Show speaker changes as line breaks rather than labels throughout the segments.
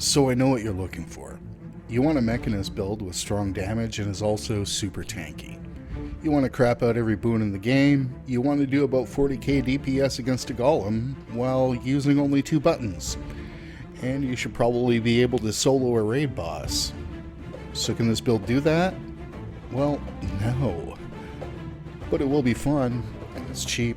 So I know what you're looking for. You want a Mechanist build with strong damage and is also super tanky. You want to crap out every boon in the game, you want to do about 40k DPS against a golem while using only 2 buttons. And you should probably be able to solo a raid boss. So can this build do that? Well, no. But it will be fun, and it's cheap.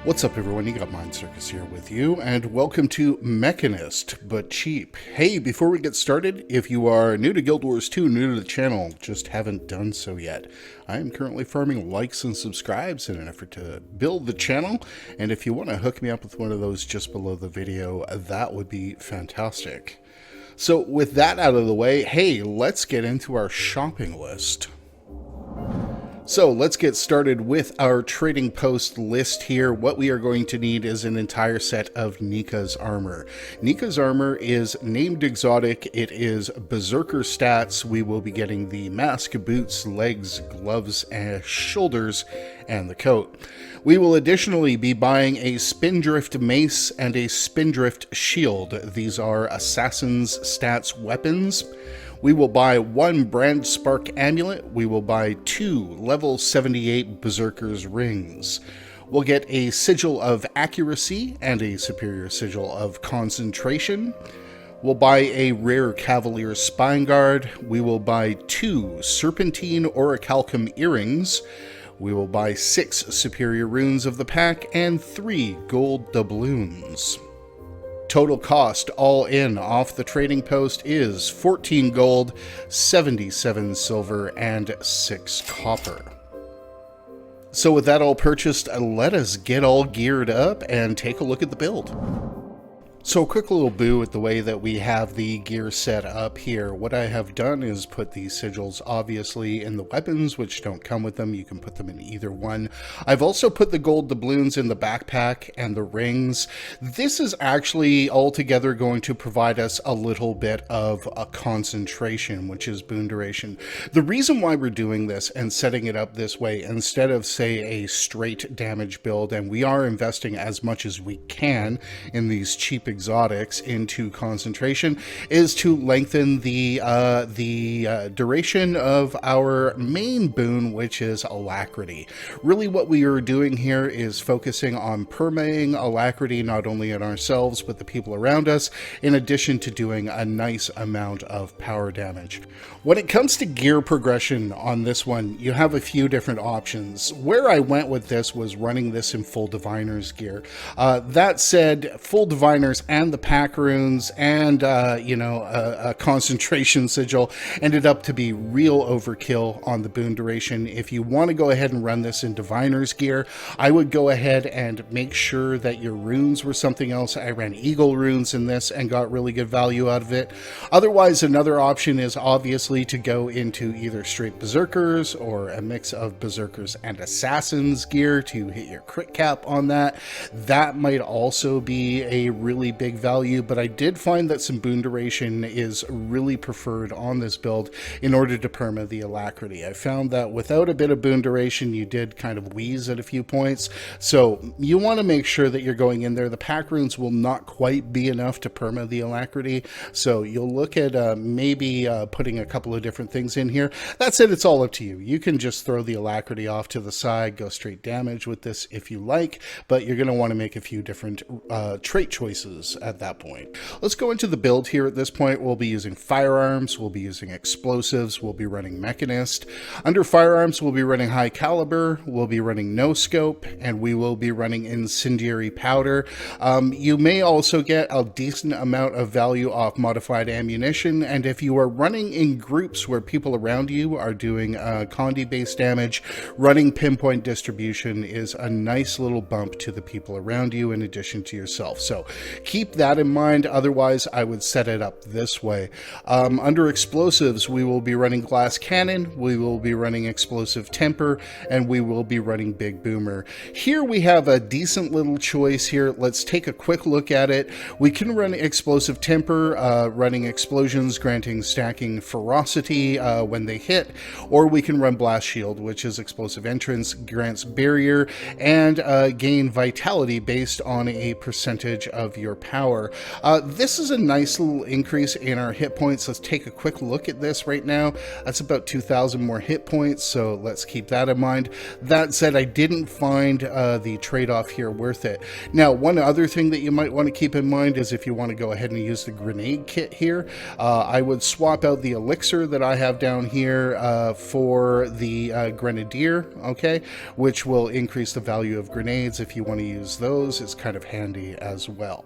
What's up everyone, you got Mind Circus here with you, and welcome to Mechanist, but cheap. Hey, before we get started, if you are new to Guild Wars 2, new to the channel, just haven't done so yet, I am currently farming likes and subscribes in an effort to build the channel, and if you want to hook me up with one of those just below the video, that would be fantastic. So with that out of the way, hey, let's get into our shopping list. So let's get started with our trading post list here. What we are going to need is an entire set of Nika's armor. Nika's armor is named exotic. It is berserker stats. We will be getting the mask, boots, legs, gloves, and shoulders, and the coat. We will additionally be buying a spindrift mace and a spindrift shield. These are assassin's stats weapons. We will buy 1 brand spark amulet. We will buy 2 level 78 berserker's rings. We'll get a sigil of accuracy and a superior sigil of concentration. We'll buy a rare cavalier spine guard. We will buy 2 serpentine orichalcum earrings. We will buy 6 superior runes of the pack and 3 gold doubloons. Total cost, all in, off the trading post is 14 gold, 77 silver, and 6 copper. So with that all purchased, let us get all geared up and take a look at the build. So a quick little boo at the way that we have the gear set up here. What I have done is put the sigils obviously in the weapons, which don't come with them. You can put them in either one. I've also put the gold doubloons in the backpack and the rings. This is actually altogether going to provide us a little bit of a concentration, which is boon duration. The reason why we're doing this and setting it up this way instead of, say, a straight damage build, and we are investing as much as we can in these cheap exotics into concentration, is to lengthen the duration of our main boon, which is alacrity. Really what we are doing here is focusing on permaing alacrity not only in ourselves but the people around us, in addition to doing a nice amount of power damage. When it comes to gear progression on this one, you have a few different options. Where I went with this was running this in full diviner's gear. That said, full diviners and the pack runes and a concentration sigil ended up to be real overkill on the boon duration. If you want to go ahead and run this in diviner's gear, I would go ahead and make sure that your runes were something else. I ran eagle runes in this and got really good value out of it. Otherwise, another option is obviously to go into either straight berserkers or a mix of berserkers and assassins gear to hit your crit cap on that. That might also be a really big value, but I did find that some boon duration is really preferred on this build in order to perma the alacrity. I found that without a bit of boon duration, you did kind of wheeze at a few points, so you want to make sure that you're going in there. The pack runes will not quite be enough to perma the alacrity, so you'll look at maybe putting a couple of different things in here. That's it, it's all up to you. You can just throw the alacrity off to the side, go straight damage with this if you like, but you're going to want to make a few different trait choices at that point. Let's go into the build here. At this point, we'll be using firearms, we'll be using explosives, we'll be running Mechanist. Under firearms, we'll be running high caliber, we'll be running no scope, and we will be running incendiary powder. You may also get a decent amount of value off modified ammunition, and if you are running in groups where people around you are doing condi based damage, running pinpoint distribution is a nice little bump to the people around you in addition to yourself. So keep that in mind. Otherwise, I would set it up this way. Under explosives, we will be running glass cannon, we will be running explosive temper, and we will be running big boomer. Here we have a decent little choice here. Let's take a quick look at it. We can run explosive temper, running explosions, granting stacking ferocity when they hit, or we can run blast shield, which is explosive entrance, grants barrier, and gain vitality based on a percentage of your power. This is a nice little increase in our hit points. Let's take a quick look at this right now. That's about 2,000 more hit points, so let's keep that in mind. That said, I didn't find the trade-off here worth it. Now, one other thing that you might want to keep in mind is if you want to go ahead and use the grenade kit here, I would swap out the elixir that I have down here for the grenadier, okay, which will increase the value of grenades. If you want to use those, it's kind of handy as well.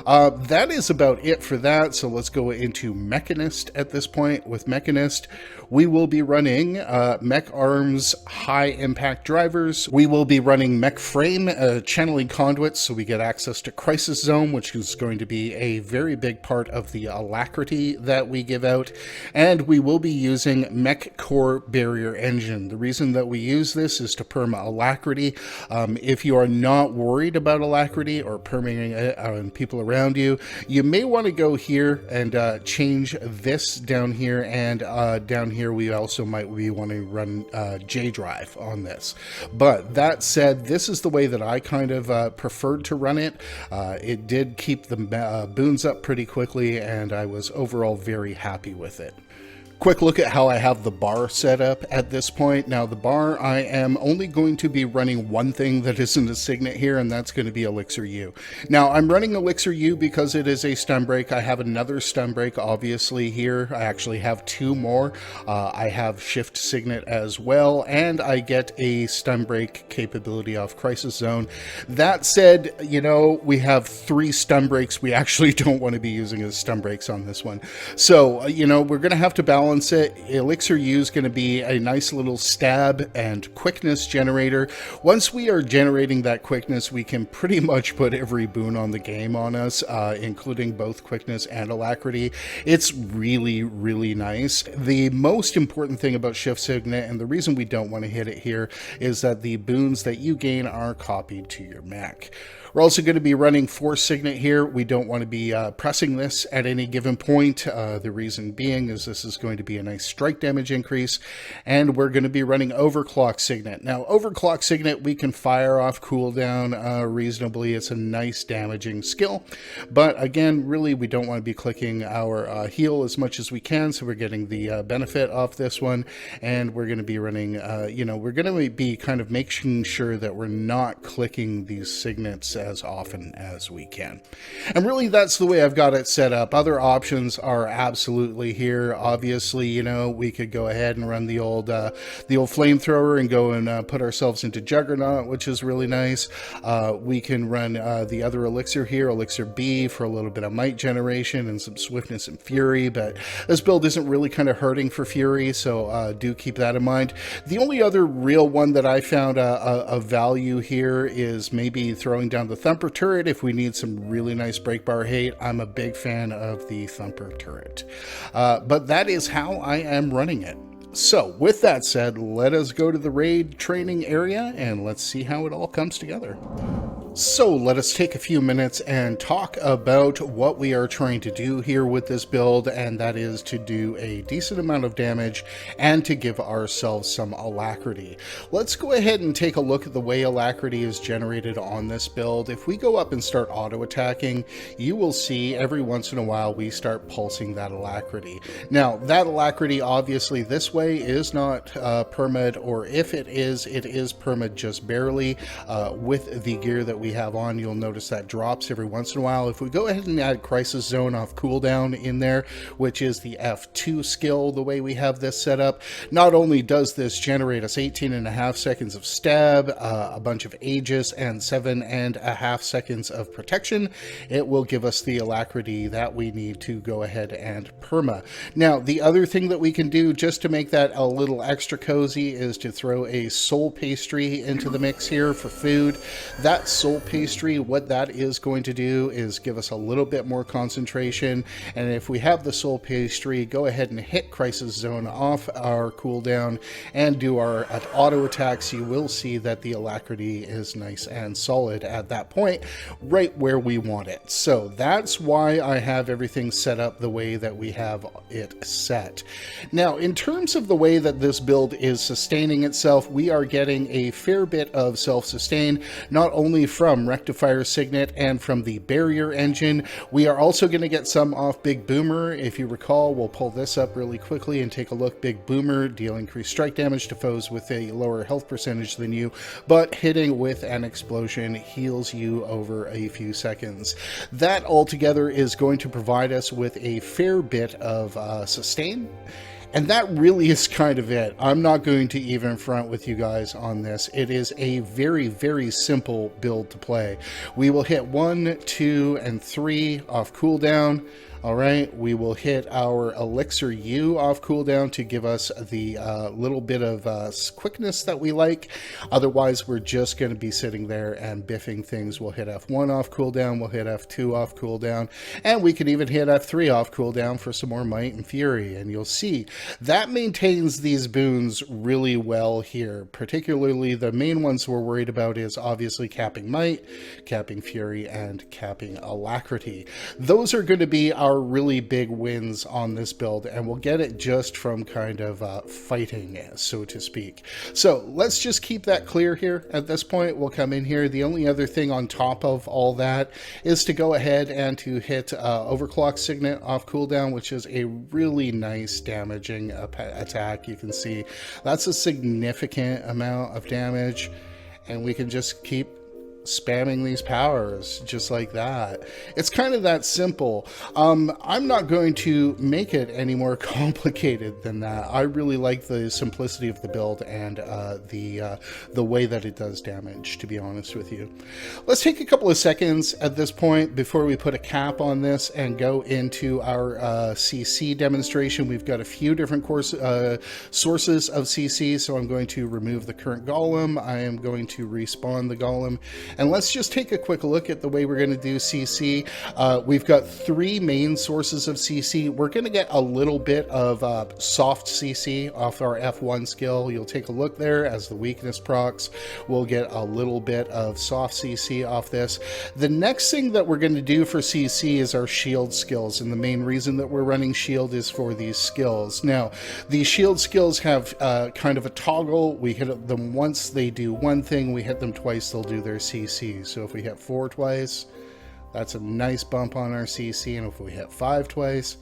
That is about it for that, so let's go into Mechanist at this point. With Mechanist, we will be running mech arms, high impact drivers. We will be running mech frame, channeling conduits, so we get access to crisis zone, which is going to be a very big part of the alacrity that we give out. And we will be using mech core barrier engine. The reason that we use this is to perma alacrity. If you are not worried about alacrity or perming people around you, you may want to go here and change this down here, and down here we also might want to run J drive on this. But that said, this is the way that I kind of preferred to run it. It did keep the boons up pretty quickly, and I was overall very happy with it. Quick look at how I have the bar set up at this point. Now the bar, I am only going to be running one thing that isn't a signet here, and that's going to be Elixir U. Now I'm running Elixir U because it is a stun break. I have another stun break obviously here. I actually have two more. I have Shift Signet as well, and I get a stun break capability off Crisis Zone. That said, you know, we have 3 stun breaks. We actually don't want to be using as stun breaks on this one. So, you know, we're going to have to balance it. Elixir U is going to be a nice little stab and quickness generator. Once we are generating that quickness, we can pretty much put every boon on the game on us, including both quickness and alacrity. It's really, really nice. The most important thing about Shift Signet, and the reason we don't want to hit it here, is that the boons that you gain are copied to your mech. We're also going to be running Force Signet here. We don't want to be pressing this at any given point. The reason being is this is going to be a nice strike damage increase, and we're going to be running Overclock Signet. Now, Overclock Signet, we can fire off cooldown reasonably. It's a nice damaging skill, but again, really, we don't want to be clicking our heal as much as we can, so we're getting the benefit off this one, and we're going to be running, you know, we're going to be kind of making sure that we're not clicking these signets as often as we can. And really, that's the way I've got it set up. Other options are absolutely here. Obviously, you know, we could go ahead and run the old flamethrower and go and put ourselves into Juggernaut, which is really nice. We can run the other elixir here, Elixir B, for a little bit of might generation and some swiftness and fury, but this build isn't really kind of hurting for fury, so do keep that in mind. The only other real one that I found a value here is maybe throwing down the Thumper turret if we need some really nice break bar hate. I'm a big fan of the Thumper turret. But that is how I am running it. So with that said, let us go to the raid training area and let's see how it all comes together. So let us take a few minutes and talk about what we are trying to do here with this build, and that is to do a decent amount of damage and to give ourselves some alacrity. Let's go ahead and take a look at the way alacrity is generated on this build. If we go up and start auto attacking, you will see every once in a while we start pulsing that alacrity. Now that alacrity obviously this way is not permed, or if it is permed just barely. With the gear that we have on, you'll notice that drops every once in a while. If we go ahead and add Crisis Zone off cooldown in there, which is the F2 skill, the way we have this set up, not only does this generate us 18.5 seconds of stab, a bunch of Aegis, and 7.5 seconds of protection, it will give us the alacrity that we need to go ahead and perma. Now, the other thing that we can do just to make that a little extra cozy is to throw a soul pastry into the mix here for food. That soul soul pastry, what that is going to do is give us a little bit more concentration. And if we have the soul pastry, go ahead and hit Crisis Zone off our cooldown and do our auto attacks. You will see that the alacrity is nice and solid at that point, right where we want it. So that's why I have everything set up the way that we have it set. Now, in terms of the way that this build is sustaining itself, we are getting a fair bit of self-sustain, not only from Rectifier Signet and from the Barrier Engine. We are also going to get some off Big Boomer. If you recall, we'll pull this up really quickly and take a look. Big Boomer deal increased strike damage to foes with a lower health percentage than you, but hitting with an explosion heals you over a few seconds. That altogether is going to provide us with a fair bit of sustain. And that really is kind of it. I'm not going to even front with you guys on this. It is a very, very simple build to play. We will hit 1, 2, and 3 off cooldown. All right, we will hit our Elixir U off cooldown to give us the little bit of quickness that we like. Otherwise, we're just going to be sitting there and biffing things. We'll hit F1 off cooldown, we'll hit F2 off cooldown, and we can even hit F3 off cooldown for some more might and fury. And you'll see that maintains these boons really well here. Particularly, the main ones we're worried about is obviously capping might, capping fury, and capping alacrity. Those are going to be our really big wins on this build, and we'll get it just from kind of fighting, so to speak. So let's just keep that clear here at this point. We'll come in here. The only other thing on top of all that is to go ahead and to hit Overclock Signet off cooldown, which is a really nice damaging attack. You can see that's a significant amount of damage, and we can just keep spamming these powers just like that. It's kind of that simple. I'm not going to make it any more complicated than that. I really like the simplicity of the build and the way that it does damage, to be honest with you. Let's take a couple of seconds at this point before we put a cap on this and go into our CC demonstration. We've got a few different sources of CC, so I'm going to remove the current golem. I am going to respawn the golem. And let's just take a quick look at the way we're going to do CC. We've got 3 main sources of CC. We're going to get a little bit of soft CC off our F1 skill. You'll take a look there as the weakness procs. We'll get a little bit of soft CC off this. The next thing that we're going to do for CC is our shield skills. And the main reason that we're running shield is for these skills. Now, these shield skills have kind of a toggle. We hit them once, they do one thing. We hit them twice, they'll do their CC. So if we hit 4 twice, that's a nice bump on our CC, and if we hit 5 twice,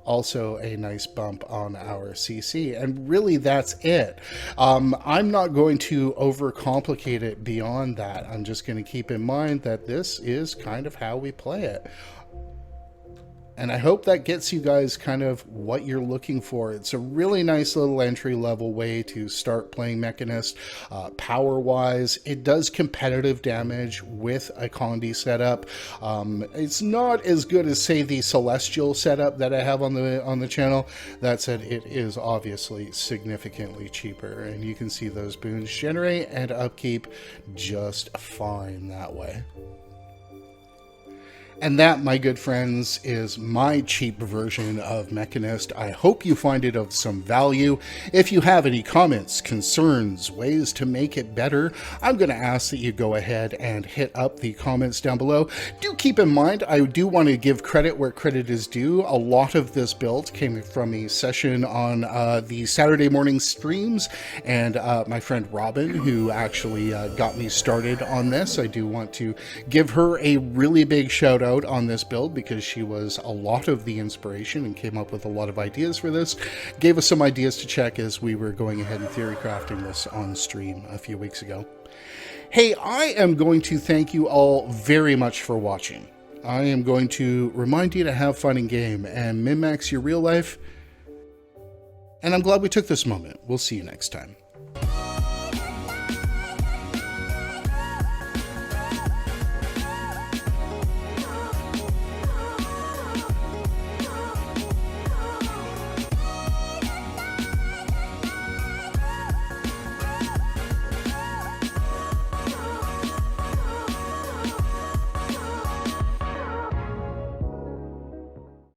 also a nice bump on our CC. And really that's it. I'm not going to overcomplicate it beyond that. I'm just going to keep in mind that this is kind of how we play it. And I hope that gets you guys kind of what you're looking for. It's a really nice little entry-level way to start playing Mechanist. Power-wise, it does competitive damage with a Condi setup. It's not as good as, say, the Celestial setup that I have on the channel. That said, it is obviously significantly cheaper. And you can see those boons generate and upkeep just fine that way. And that, my good friends, is my cheap version of Mechanist. I hope you find it of some value. If you have any comments, concerns, ways to make it better, I'm going to ask that you go ahead and hit up the comments down below. Do keep in mind, I do want to give credit where credit is due. A lot of this build came from a session on the Saturday morning streams, and my friend Robin, who actually got me started on this. I do want to give her a really big shout out on this build because she was a lot of the inspiration and came up with a lot of ideas for this. Gave us some ideas to check as we were going ahead and theory crafting this on stream a few weeks ago. Hey, I am going to thank you all very much for watching. I am going to remind you to have fun in game and min-max your real life. And I'm glad we took this moment. We'll see you next time.